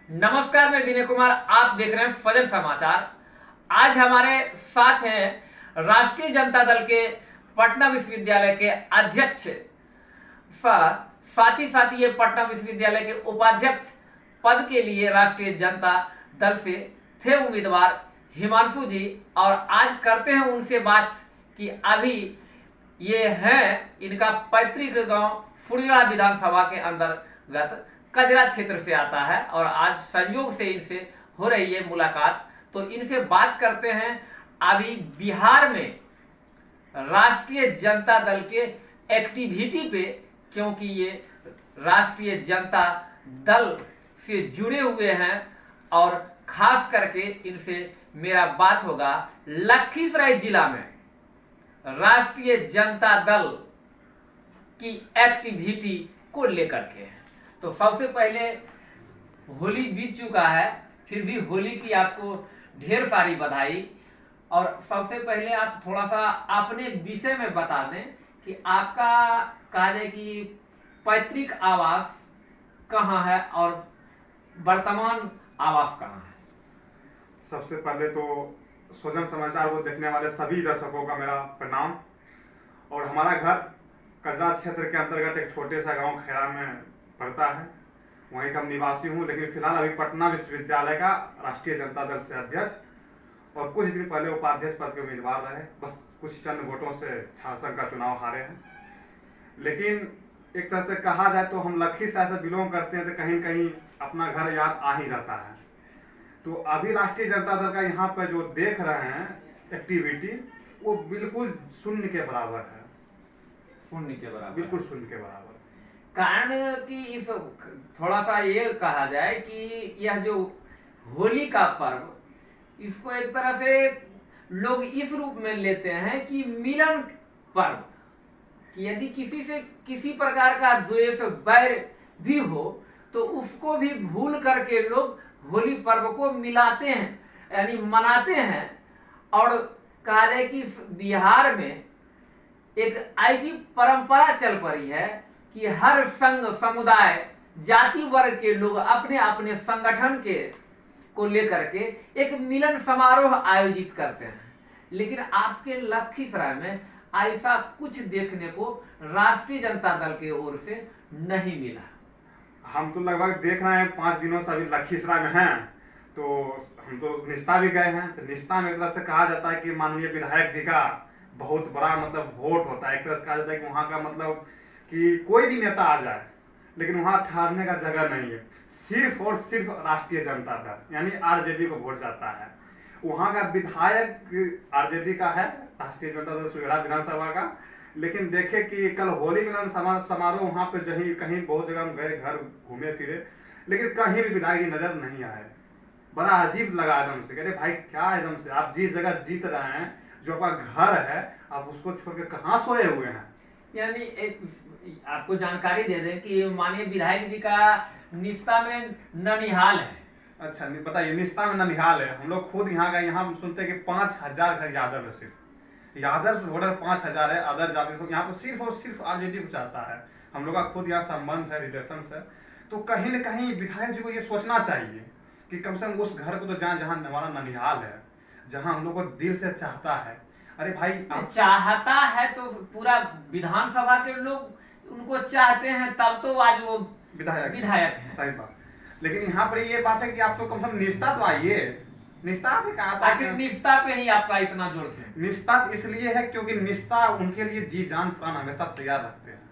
नमस्कार, मैं विनय कुमार। आप देख रहे हैं फजर समाचार। आज हमारे साथ हैं राष्ट्रीय जनता दल के पटना विश्वविद्यालय के अध्यक्ष, साथ ही ये पटना विश्वविद्यालय के उपाध्यक्ष पद के लिए राष्ट्रीय जनता दल से थे उम्मीदवार हिमांशु जी। और आज करते हैं उनसे बात कि अभी ये हैं, इनका पैतृक गांव फुड़िया विधानसभा के अंतर्गत कजरा क्षेत्र से आता है और आज संयोग से इनसे हो रही है मुलाकात। तो इनसे बात करते हैं अभी बिहार में राष्ट्रीय जनता दल के एक्टिविटी पे, क्योंकि ये राष्ट्रीय जनता दल से जुड़े हुए हैं और खास करके इनसे मेरा बात होगा लखीसराय जिला में राष्ट्रीय जनता दल की एक्टिविटी को लेकर के। तो सबसे पहले होली बीत चुका है, फिर भी होली की आपको ढेर सारी बधाई। और सबसे पहले आप थोड़ा सा अपने विषय में बता दें कि आपका कहा जाए कि पैतृक आवास कहाँ है और वर्तमान आवास कहाँ है। सबसे पहले तो स्वजन समाचार को देखने वाले सभी दर्शकों का मेरा प्रणाम। और हमारा घर कजरा क्षेत्र के अंतर्गत एक छोटे सा गांव खैरा में पड़ता है, वहीं का निवासी हूं। लेकिन फिलहाल अभी पटना विश्वविद्यालय का राष्ट्रीय जनता दल से अध्यक्ष और कुछ दिन पहले उपाध्यक्ष पद के उम्मीदवार रहे। बस कुछ चंद वोटों से झारखंड का चुनाव हारे हैं। लेकिन एक तरह से कहा जाए तो हम लखीसराय से बिलोंग करते हैं, तो कहीं कहीं अपना घर याद आ ही जाता है। तो अभी राष्ट्रीय जनता दल का यहाँ पर जो देख रहे हैं एक्टिविटी, वो बिल्कुल शून्य के बराबर है। शून्य के बराबर, बिल्कुल शून्य के बराबर। कारण कि इस थोड़ा सा ये कहा जाए कि यह जो होली का पर्व, इसको एक तरह से लोग इस रूप में लेते हैं कि मिलन पर्व, कि यदि किसी से किसी प्रकार का द्वेष बैर भी हो तो उसको भी भूल करके लोग होली पर्व को मिलाते हैं, यानी मनाते हैं। और कहा जाए कि बिहार में एक ऐसी परंपरा चल पड़ी है कि हर संघ, समुदाय, जाति वर्ग के लोग अपने अपने संगठन के को लेकर के एक मिलन समारोह आयोजित करते हैं। लेकिन आपके लखीसराय में ऐसा कुछ देखने को राष्ट्रीय जनता दल की ओर से नहीं मिला। हम तो लगभग देख रहे हैं 5 दिनों से अभी लखीसराय में हैं। तो हम तो निस्ता भी गए हैं। तो निस्ता में एक तरह से कहा जाता है कि माननीय विधायक जी का बहुत बड़ा मतलब वोट होता है। एक तरह से कहा जाता है कि वहाँ का मतलब कि कोई भी नेता आ जाए, लेकिन वहाँ ठहरने का जगह नहीं है। सिर्फ और सिर्फ राष्ट्रीय जनता दल यानी आरजेडी को वोट जाता है। वहाँ का विधायक आरजेडी का है, राष्ट्रीय जनता दल सुगरा विधानसभा का। लेकिन देखे कि कल होली मिलन समारोह वहाँ पे कहीं बहुत जगह हम गए, घर घूमे फिरे, लेकिन कहीं भी विधायक जी नजर नहीं आए। बड़ा अजीब लगा एकदम से। कहते भाई क्या एकदम से आप जिस जगह जीत रहे हैं, जो आपका घर है, आप उसको छोड़ के कहाँ सोए हुए हैं। यानी एक आपको जानकारी दे दें कि माननीय विधायक जी का निस्ता में ननिहाल है। अच्छा बताइए, निस्ता में ननिहाल है। हम लोग खुद यहाँ का, यहाँ हम सुनते हैं कि 5000 घर यादव है। सिर्फ यादव से वोटर 5000 है। अदर जाति तो यहाँ पर सिर्फ और सिर्फ आरजेडी को चाहता है। हम लोग का खुद यहाँ संबंध है, रिलेशन है। तो कहीं न कहीं विधायक जी को ये सोचना चाहिए कि कम से कम उस घर को तो जहाँ हमारा ननिहाल है, जहाँ हम लोग को दिल से चाहता है। अरे भाई चाहता है तो पूरा विधानसभा के लोग उनको चाहते हैं, तब तो आज वो विधायक है। सही बात। लेकिन यहाँ पर ये बात है कि आप तो कम से कम निस्ता तो आइए। निस्ता ने कहा था कि निस्ता पे ही आपका इतना जोर है। निस्ता इसलिए है क्योंकि निस्ता उनके लिए जी जान प्राण हमेशा तैयार रखते हैं।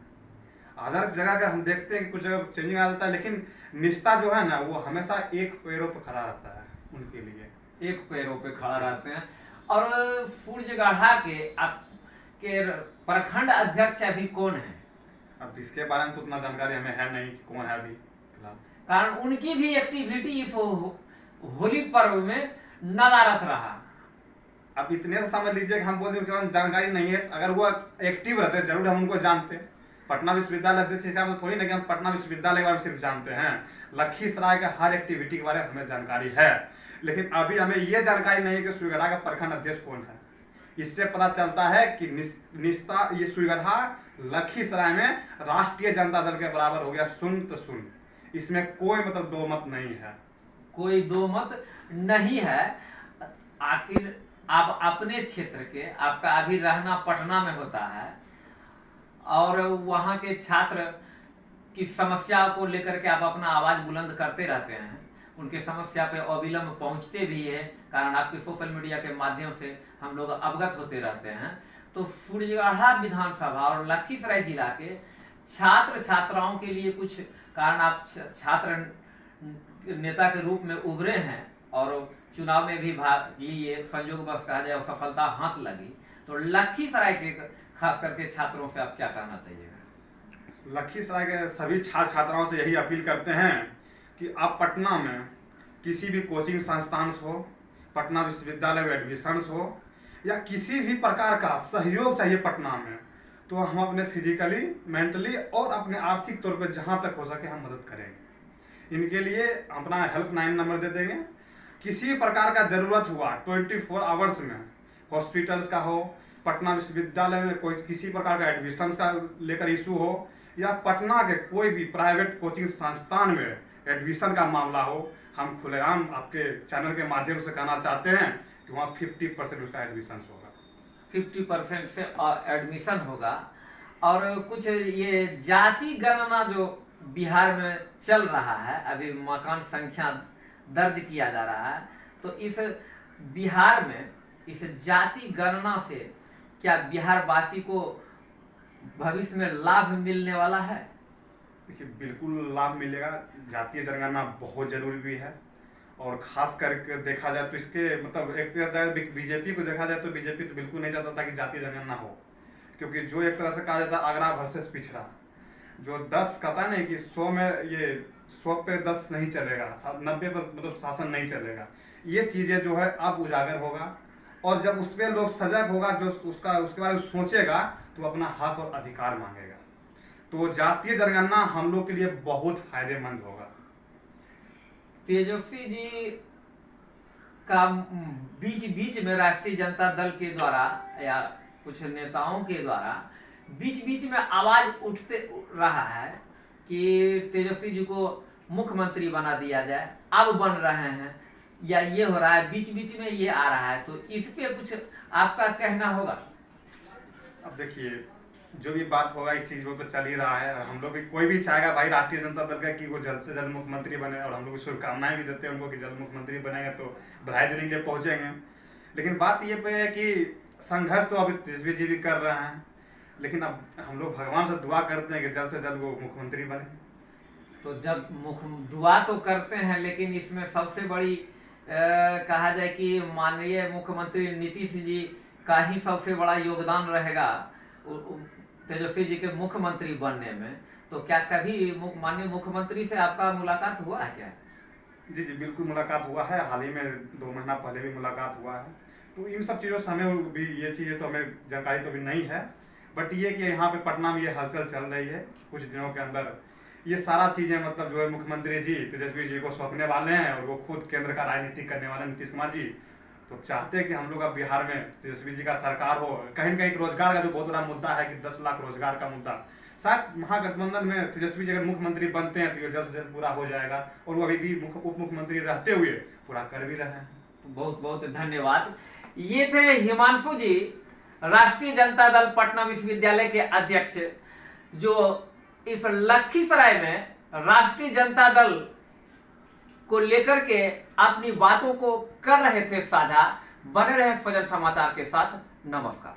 अदर जगह का हम देखते हैं कि कुछ जगह चेंजिंग आ जाता है, लेकिन निस्ता जो है ना, वो हमेशा एक पैरों पर खड़ा रहता है। उनके लिए एक पैरों पे खड़ा रहते हैं। और सूर्यगढ़ा के आपके प्रखंड अध्यक्ष अभी कौन है? अब इसके बारे में तो उतना जानकारी हमें है नहीं कि कौन है अभी फिलहाल। कारण उनकी भी एक्टिविटी इस होली पर्व में नदारत रहा। अब इतने से समझ लीजिए कि हम बोलते हैं जानकारी नहीं है। अगर वो एक्टिव रहते जरूर हम उनको जानते। पटना विश्वविद्यालय अध्यक्ष हिसाब से थोड़ी ना कि हम पटना विश्वविद्यालय के बारे में सिर्फ जानते हैं। लखीसराय के हर एक्टिविटी के बारे में हमें जानकारी है। लेकिन अभी हमें ये जानकारी नहीं है कि सूर्यगढ़ा का प्रखंड अध्यक्ष कौन है। इससे पता चलता है कि निस्ता ये सूर्यगढ़ा लखीसराय में राष्ट्रीय जनता दल के बराबर हो गया, शून्य तो शून्य। इसमें कोई मतलब दो मत नहीं है। कोई दो मत नहीं है। आखिर आप अपने क्षेत्र के, आपका अभी रहना पटना में होता है और वहाँ के छात्र की समस्या को लेकर के आप अपना आवाज़ बुलंद करते रहते हैं, उनके समस्या पे अविलंब पहुँचते भी है, कारण आपके सोशल मीडिया के माध्यम से हम लोग अवगत होते रहते हैं। तो सूर्यगढ़ा विधानसभा और लखीसराय जिला के छात्र छात्राओं के लिए कुछ, कारण आप छात्र नेता के रूप में उभरे हैं और चुनाव में भी भाग लिए, संयोगवश कहा जाए सफलता हाथ लगी, तो लखीसराय के खास करके छात्रों से आप क्या कहना चाहिएगा? लखीसराय के सभी छात्र छात्राओं से यही अपील करते हैं कि आप पटना में किसी भी कोचिंग संस्थान हो, पटना विश्वविद्यालय में एडमिशन्स हो या किसी भी प्रकार का सहयोग चाहिए पटना में, तो हम अपने फिजिकली, मेंटली और अपने आर्थिक तौर पर जहाँ तक हो सके हम मदद करेंगे। इनके लिए अपना हेल्पलाइन नंबर दे देंगे। किसी प्रकार का ज़रूरत हुआ 24 आवर्स में, हॉस्पिटल्स का हो, पटना विश्वविद्यालय में कोई किसी प्रकार का एडमिशन्स का लेकर इशू हो, या पटना के कोई भी प्राइवेट कोचिंग संस्थान में एडमिशन का मामला हो, हम खुलेआम आपके चैनल के माध्यम से कहना चाहते हैं कि वहाँ 50% उसका एडमिशन होगा, 50% से एडमिशन होगा। और कुछ ये जाति गणना जो बिहार में चल रहा है, अभी मकान संख्या दर्ज किया जा रहा है, तो इस बिहार में इस जाति गणना से क्या बिहार वासी को भविष्य में लाभ मिलने वाला है? देखिए, बिल्कुल लाभ मिलेगा। जातीय जनगणना बहुत जरूरी भी है और खास करके देखा जाए तो इसके मतलब एक बीजेपी को देखा जाए तो बीजेपी तो बिल्कुल नहीं चाहता था कि जातीय जनगणना हो, क्योंकि जो एक तरह से कहा जाता है आगरा वर्सेस पिछड़ा, जो 10 कहता है नहीं कि 100 में ये 100 पे 10 नहीं चलेगा, 90 पर मतलब शासन नहीं चलेगा। ये चीज़ें जो है अब उजागर होगा और जब उस पर लोग सजग होगा, जो उसके बारे में सोचेगा तो अपना हक और अधिकार मांगेगा। तो जातीय जनगणना हम लोग के लिए बहुत फायदेमंद होगा। तेजस्वी जी का बीच बीच में राष्ट्रीय जनता दल के द्वारा या कुछ नेताओं के द्वारा बीच बीच में आवाज उठते रहा है कि तेजस्वी जी को मुख्यमंत्री बना दिया जाए, अब बन रहे हैं या ये हो रहा है, बीच बीच में ये आ रहा है, तो इस पे कुछ आपका कहना होगा? अब देखिए, जो भी बात होगा इस चीज़ को तो चल ही रहा है और हम लोग भी, कोई भी चाहेगा भाई राष्ट्रीय जनता दल का कि वो जल्द से जल्द मुख्यमंत्री बने, और हम लोग शुभकामनाएं भी देते हैं उनको कि जल्द मुख्यमंत्री बनेंगे तो बधाई देने के लिए पहुंचेंगे। लेकिन बात ये पे है कि संघर्ष तो अभी तेजस्वी जी भी कर रहे हैं, लेकिन अब हम लोग भगवान से दुआ करते हैं कि जल्द से जल्द वो मुख्यमंत्री बने। तो जब दुआ तो करते हैं, लेकिन इसमें सबसे बड़ी कहा जाए कि माननीय मुख्यमंत्री नीतीश जी का ही सबसे बड़ा योगदान रहेगा तेजस्वी जी के मुख्यमंत्री बनने में। तो क्या कभी माननीय मुख्यमंत्री से आपका मुलाकात हुआ है क्या? जी जी बिल्कुल मुलाकात हुआ है, हाल ही में 2 महीना पहले भी मुलाकात हुआ है। तो इन सब चीज़ों से हमें भी ये चीज़ें तो हमें जानकारी तो अभी नहीं है, बट ये कि यहाँ पे पटना में ये हलचल चल रही है, कुछ दिनों के अंदर ये सारा चीज़ें मतलब जो है मुख्यमंत्री जी तेजस्वी जी को सौंपने वाले हैं और वो खुद केंद्र का राजनीति करने वाले नीतीश कुमार जी। तो चाहते हैं कि हम लोग अब बिहार में तेजस्वी जी का सरकार हो। कहीं न कहीं रोजगार का जो बहुत बड़ा मुद्दा है कि 10 लाख रोजगार का मुद्दा, शायद महागठबंधन में तेजस्वी जी अगर मुख्यमंत्री बनते हैं तो ये जल्द से जल्द पूरा हो जाएगा, और वो अभी भी उप मुख्यमंत्री रहते हुए पूरा कर भी रहे हैं। बहुत बहुत धन्यवाद। ये थे हिमांशु जी, राष्ट्रीय जनता दल पटना विश्वविद्यालय के अध्यक्ष, जो इस लखीसराय में राष्ट्रीय जनता दल को लेकर के अपनी बातों को कर रहे थे साझा। बने रहे सजग समाचार के साथ। नमस्कार।